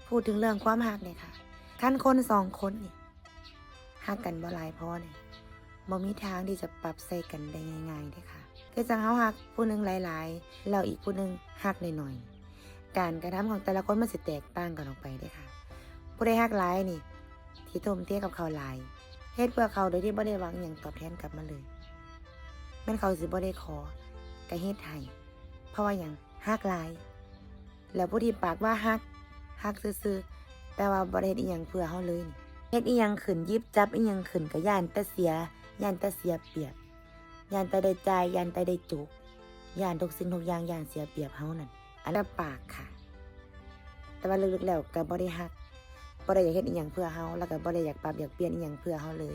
พูดถึงเรื่องความฮักเนี่ยค่ะคันคน2 คนเนี่ยฮักกันบ่หลายพอเนี่ยบ่มีทางที่จะปรับใส่กันได้ง่ายๆเด้ค่ะคือจังเฮาฮักผู้หนึงหลายๆแล้วอีกผู้หนึงฮักน้อยๆการกระทำของแต่ละคนมันสิแตกต่างกันออกไปเด้ค่ะผู้ใดฮักหลายนี่ที่ทุ่มเทกับเขาหลายเฮ็ดเพื่อเขาโดยที่บ่ได้หวังหยังตอบแทนกลับมาเลยแม่นเขาสิบ่ได้ขอก็เฮ็ดให้เพราะว่าหยังฮักหลายแล้วผู้ที่ปากว่าฮักซื่อๆแต่ว่าบ่ได้เฮ็ดอีหยังเพื่อเฮาเลยนี่เฮ็ดอีหยังขึ้นหยิบจับอีหยังขึ้นก็ย้านแต่เสียเปรียบย้านแต่ได้จ่ายย้านแต่ได้จุกย้านทุกสิ่งทุกอย่างย้านเสียเปรียบเฮานั่นอันนั้นปากค่ะแต่ว่าลึกๆแล้วก็บ่ได้ฮักบ่ได้อยากเฮ็ดอีหยังเพื่อเฮาแล้วก็บ่ได้อยากปรับอยากเปลี่ยนอีหยังเพื่อเฮาเลย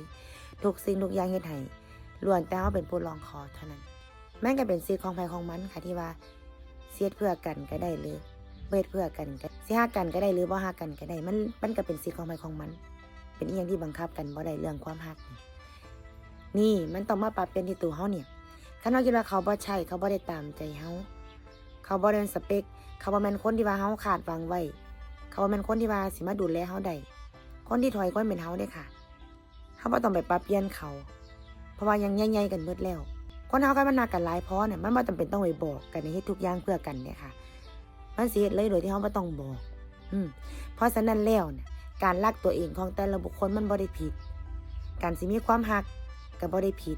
ทุกสิ่งทุกอย่างเฮ็ดให้ล้วนแต่เฮาเป็นผู้ร้องขอเท่านั้นแม่นก็เป็นสิทธิ์ของไผของมันค่ะที่ว่าเสียดเพื่อกันก็ได้หรือเฮ็ดเพื่อกันก็สิฮักกันก็ได้หรือบ่ฮักกันก็ได้มันก็เป็นสิทธิ์ของไผของมันเป็นอีหยังที่บังคับกันบ่ได้เรื่องความฮักนี่มันต้องมาปรับเปลี่ยนที่ตัวเฮาเนี่ยคันเฮาคิดว่าเขาบ่ใช่เขาบ่ได้ตามใจเฮาเขาบ่ได้เป็นสเปคเขาบ่แม่นคนที่ว่าเฮาคาดหวังไว้เขาบ่แม่นคนที่ว่าสิมาดูแลเฮาได้คนที่ถอยคนเป็นเฮาเด้ค่ะเฮาบ่ต้องไปปรับเปลี่ยนเขาเพราะว่ายังใหญ่ๆกันเบิดแล้วคนเฮากันมันรักกันหลายพอเนี่ยมันบ่จำเป็นต้องไปบอกกันให้เฮ็ดทุกอย่างเพื่อกันเด้ค่ะมันสิเฮ็ดเลยโดยที่เฮาบ่ต้องบอกเพราะฉะนั้นแล้วเนี่ยการรักตัวเองของแต่ละบุคคลมันบ่ได้ผิดการสิมีความรักก็บ่ได้ผิด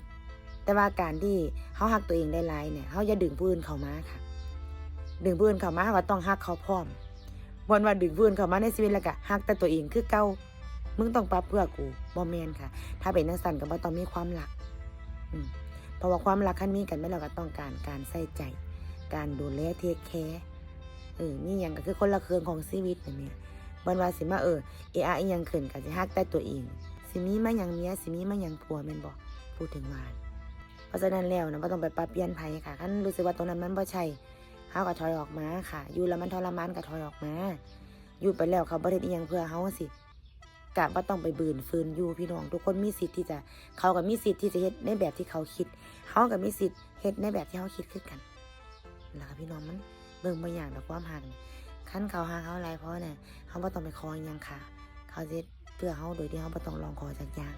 แต่ว่าการที่เฮารักตัวเองได้หลายเนี่ยเฮาอย่าดึงผู้อื่นเข้ามาค่ะดึงผู้อื่นเข้ามาเฮาก็ต้องรักเขาพร้อมบ่ว่าดึงผู้อื่นเข้ามาในชีวิตแล้วก็รักแต่ตัวเองคือเก่ามึงต้องปรับเพื่อกูบ่แม่นค่ะถ้าเป็นจังซั่นก็บ่ต้องมีความรักเพราะว่าความรักคันมีกันแม่นแล้วก็ต้องการใส่ใจการดูแลเทคแคร์นี่หยังก็คือคนละครึ่งของชีวิตนั่นแหละบ่ว่าสิมาอีหยังขึ้นก็สิรักแต่ตัวเองสิมีมาหยังเมียสิมีมาหยังผัวแม่นบ่พูดถึงว่าเพราะฉะนั้นแล้วนะบ่ต้องไปปรับเปลี่ยนไผค่ะคันรู้สึกว่าตรงนั้นมันบ่ใช่เฮาก็ถอยออกมาค่ะอยู่แล้วมันทรมานก็ถอยออกมาอยู่ไปแล้วเขาบ่ได้อีหยังเพื่อเฮาสิก็บ่ต้องไปบืนฝืนอยู่พี่น้องทุกคนมีสิทธิ์ที่จะเขาก็มีสิทธิ์ที่จะเฮ็ดในแบบที่เขาคิดเฮาก็มีสิทธิ์เฮ็ดในแบบที่เฮาคิดคือกันล่ะพี่น้องมันเบิ่งบ่ยากดอกความรักคันเขาฮักเฮาหลายพอเนี่ยเฮาบ่ต้องไปขออิหยังค่ะเขาสิเฮ็ดเพื่อเฮาโดยที่เฮาบ่ต้องร้องขอจักอย่าง